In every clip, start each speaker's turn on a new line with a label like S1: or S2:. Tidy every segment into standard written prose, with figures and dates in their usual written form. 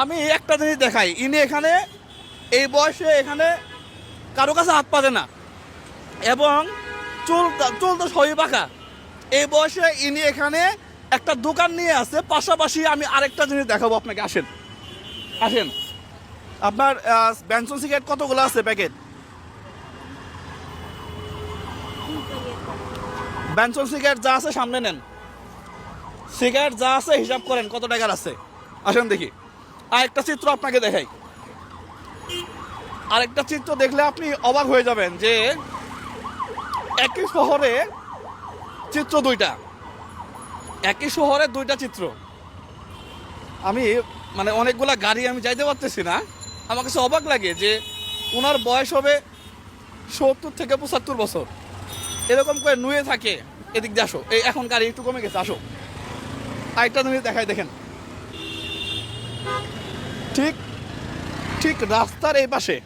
S1: আমি একটা জিনিস দেখাই, ইনি এখানে এই বয়সে এখানে কারো কাছে হাত পাতে না, এবং চুল চুল তো সবই পাকা। এই বয়সে ইনি এখানে একটা দোকান নিয়ে আছে। পাশাপাশি আমি আরেকটা জিনিস দেখাবো আপনাকে, আসেন আসেন। আপনার বেনসন সিগারেট কতগুলো আছে প্যাকেট? বেনসন সিগারেট যা আছে সামনে নেন, সিগারেট যা আছে হিসাব করেন কত টাকার আছে। আসেন দেখি। আরেকটা চিত্র আপনাকে দেখাই, আরেকটা চিত্র দেখলে আপনি অবাক হয়ে যাবেন যে একই শহরে চিত্র দুইটা, একই শহরে দুইটা চিত্র। আমি মানে অনেকগুলা গাড়ি আমি যাইতে পারতেছি না, আমার কাছে অবাক লাগে যে ওনার বয়স হবে 70 থেকে 75 বছর, এরকম করে নুয়ে থাকে। এদিক দিয়ে আসো, এই এখন গাড়ি একটু কমে গেছে, আসো। আরেকটা জিনিস দেখাই, দেখেন ঠিক ঠিক রাস্তার এই পাশে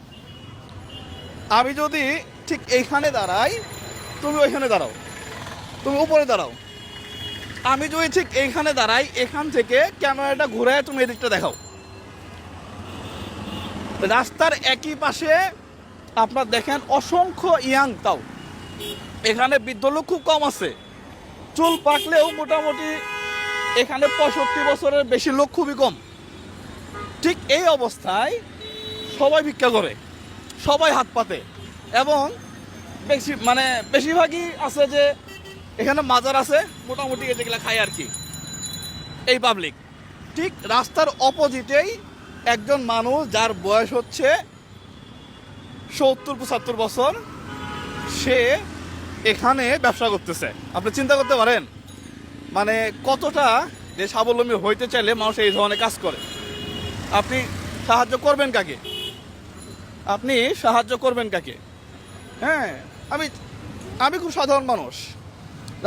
S1: আমি যদি ঠিক এইখানে দাঁড়াই, তুমি ওইখানে দাঁড়াও, তুমি উপরে দাঁড়াও, আমি যদি ঠিক এইখানে দাঁড়াই, এখান থেকে ক্যামেরাটা ঘুরায় তুমি এদিকটা দেখাও। রাস্তার একই পাশে আপনার দেখেন অসংখ্য ইয়াং, তাও এখানে বৃদ্ধ লোক খুব কম আছে। চুল পাকলেও মোটামুটি এখানে 65 বছরের বেশি লোক খুবই কম। ঠিক এই অবস্থায় সবাই ভিক্ষা করে, সবাই হাত পাতে, এবং বেশিরভাগই আছে যে এখানে মাজার আছে, মোটামুটি যেগুলো খায় আর কি এই পাবলিক। ঠিক রাস্তার অপোজিটেই একজন মানুষ যার বয়স হচ্ছে 70-75 বছর, সে এখানে ব্যবসা করতেছে। আপনি চিন্তা করতে পারেন মানে কতটা যে স্বাবলম্বী হইতে চাইলে মানুষ এই ধরনের কাজ করে। আপনি সাহায্য করবেন কাকে? আপনি সাহায্য করবেন কাকে? হ্যাঁ, আমি খুব সাধারণ মানুষ,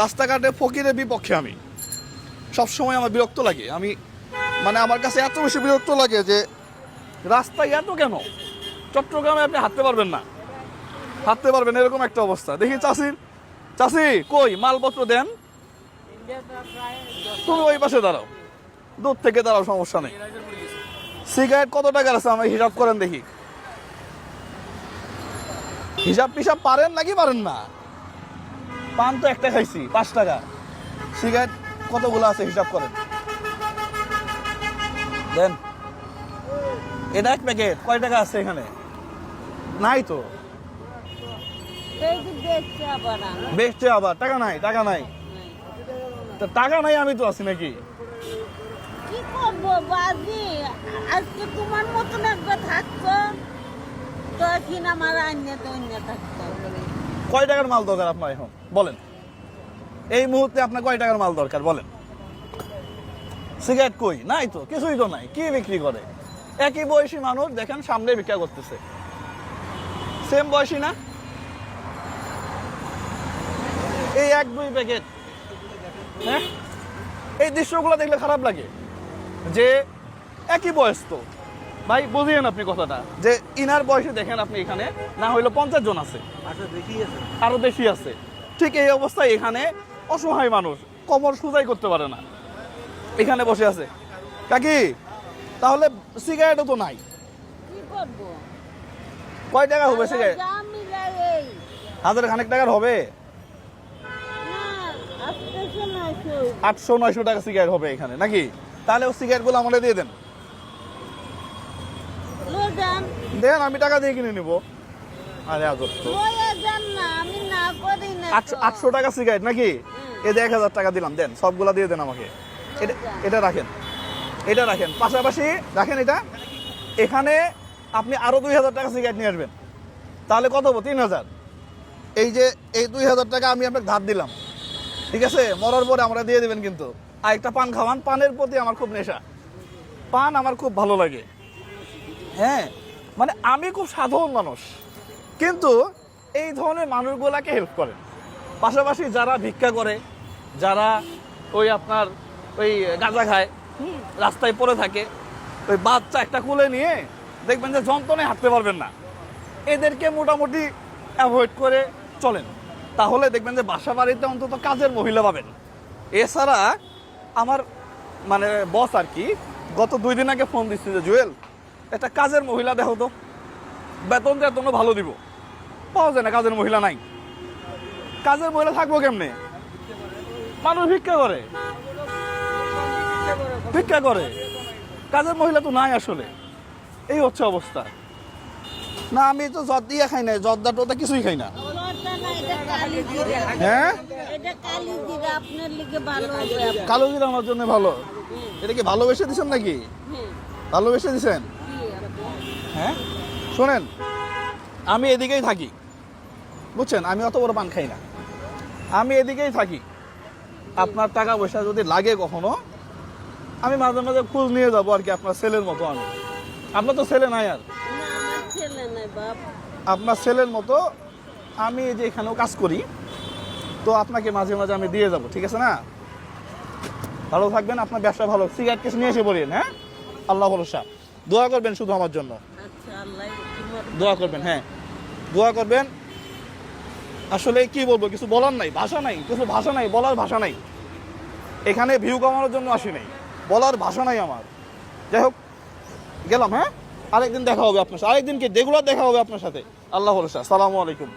S1: রাস্তাঘাটে ফকিরের বিপক্ষে। আমি সবসময় আমার বিরক্ত লাগে, আমি মানে আমার কাছে এত বেশি বিরক্ত লাগে যে রাস্তায় এত কেন। চট্টগ্রামে আপনি হাঁটতে পারবেন না, হাঁটতে পারবেন এরকম একটা অবস্থা। দেখি চাষি কই মালপত্র দেন, তুমি ওই পাশে দাঁড়াও, দূর থেকে দাঁড়াও, সমস্যা নেই। সিগারেট কত টাকার আছে আমি হিসাব করেন দেখি। হিসাব পিসাব পারেন নাকি পারেন না? পান তো একটা খাইছি, 5 টাকা। সিগারেট কতগুলো আছে হিসাব করেন, দেন। এটা এক প্যাকেট কয় টাকা আছে এখানে? নাই তো, বেচছে আবার টাকা নাই, টাকা নাই, টাকা নাই, আমি তো আছি নাকি?
S2: কি করবো বাজি, আজকে তোমার মতন একবার থাকতো তো কিনা আমার আইনে তো অন্য থাকতো।
S1: কয় টাকার মাল দরকার আপনার এখন বলেন? এই মুহূর্তে আপনার কয় টাকার মাল দরকার বলেন? সিগারেট কই? নাই তো, কিছুই তো নাই। কি বিক্রি করে? একই বয়সী মানুষ দেখেন সামনে ভিক্ষা করতেছে, সেম বয়সী না? এই 1-2 প্যাকেট। হ্যাঁ, এই দৃশ্যগুলো দেখলে খারাপ লাগে যে একই বয়স তো ভাই, বুঝিয়েন আপনি কথাটা যে ইনার বয়সে দেখেন আপনি এখানে না হইলো 50 জন আছে, আরো বেশি আছে। ঠিক এই অবস্থায় এখানে অসহায় মানুষ কোমর সোজাই করতে পারে না, এখানে বসে আছে। কাকি তাহলে সিগারেটও তো নাই,
S2: কি করবো?
S1: কয় টাকা হবে সিগারেট?
S2: যা মিলাই এই
S1: 1000 খানেক টাকার হবে,
S2: না
S1: 800-900 টাকা সিগারেট হবে এখানে নাকি? তাহলে ও সিগারেট গুলো আমাদের দিয়ে দেন, দেন, আমি টাকা দিয়ে কিনে নিবো। আরে আজব তো, 800 টাকা সিগারেট নাকি? এই 1000 টাকা দিলাম, দেন, সবগুলা দিয়ে দেন আমাকে। এটা রাখেন, এটা রাখেন, পাশাপাশি রাখেন এটা। এখানে আপনি আরো 2000 টাকা সিগারেট নিয়ে আসবেন, তাহলে কত হবো? 3000। এই যে এই 2000 টাকা আমি আপনাকে ধার দিলাম, ঠিক আছে? মরার পরে আমরা দিয়ে দিবেন কিন্তু। আর একটা পান খাওয়ান, পানের প্রতি আমার খুব নেশা, পান আমার খুব ভালো লাগে। হ্যাঁ, মানে আমি খুব সাধারণ মানুষ, কিন্তু এই ধরনের মানুষগুলাকে হেল্প করেন। পাশাপাশি যারা ভিক্ষা করে, যারা ওই আপনার ওই গাঁজা খায়, রাস্তায় পড়ে থাকে, ওই বাচ্চা একটা কুলে নিয়ে দেখবেন যে যন্ত্রণায় হাঁটতে পারবেন না, এদেরকে মোটামুটি অ্যাভয়েড করে চলেন, তাহলে দেখবেন যে বাসা বাড়িতে অন্তত কাজের মহিলা পাবেন। এছাড়া আমার মানে বস আর কি, গত 2 দিন আগে ফোন দিচ্ছি যে জুয়েল একটা কাজের মহিলা দেখো তো, বেতন দেওয়ার জন্য ভালো দিব, পাওয়া যায় না, কাজের মহিলা নাই। কাজের মহিলা থাকবো কেমনে? মানুষ ভিক্ষা করে, ভিক্ষা করে, কাজের মহিলা তো নাই আসলে। এই হচ্ছে অবস্থা। না আমি তো জর্দ দিয়ে খাই না, জর্দা টর্দা কিছুই খাই না।
S2: জর্দা না, এটা কালি জিরা।
S1: হ্যাঁ
S2: এটা কালি জিরা, আপনার লিগে ভালো হবে।
S1: কালো জিরা আমার জন্য ভালো। এটা কি ভালোবেসে দিছেন নাকি?
S2: হ্যাঁ,
S1: ভালোবেসে দিছেন?
S2: কি আপু?
S1: হ্যাঁ শোনেন, আমি এদিকেই থাকি, বুঝছেন, আমি অত বড় পান খাই না, আমি এদিকেই থাকি। আপনার টাকা পয়সা যদি লাগে কখনো, আমি মাঝে মাঝে খোঁজ নিয়ে যাবো আর কি, আপনার ছেলের মতো। আমি আপনার তো ছেলে নাই আর,
S2: না, আমার ছেলে নাই বাপ।
S1: আপনার ছেলের মতো আমি এই যে এখানেও কাজ করি, তো আপনাকে মাঝে মাঝে আমি দিয়ে যাব, ঠিক আছে না? ভালো থাকবেন, আপনার ব্যবসা ভালো। সিগারেট কেস নিয়ে এসে পড়েন। হ্যাঁ, আল্লাহ ভরসা। দোয়া করবেন শুধু আমার জন্য,
S2: আচ্ছা, আল্লাহ তোমার
S1: দোয়া করবেন। হ্যাঁ দোয়া করবেন। আসলে কি বলবো, কিছু বলার নাই, ভাষা নাই, কিছু ভাষা নাই, বলার ভাষা নাই। এখানে ভিউ কামানোর জন্য আসি নাই, বলার ভাষা নাই আমার। যাই হোক, গেলাম। হ্যাঁ, আরেকদিন দেখা হবে আপনার সাথে, আরেকদিন কি রেগুলার দেখা হবে আপনার সাথে। আল্লাহ ভরসা। আসসালামু আলাইকুম।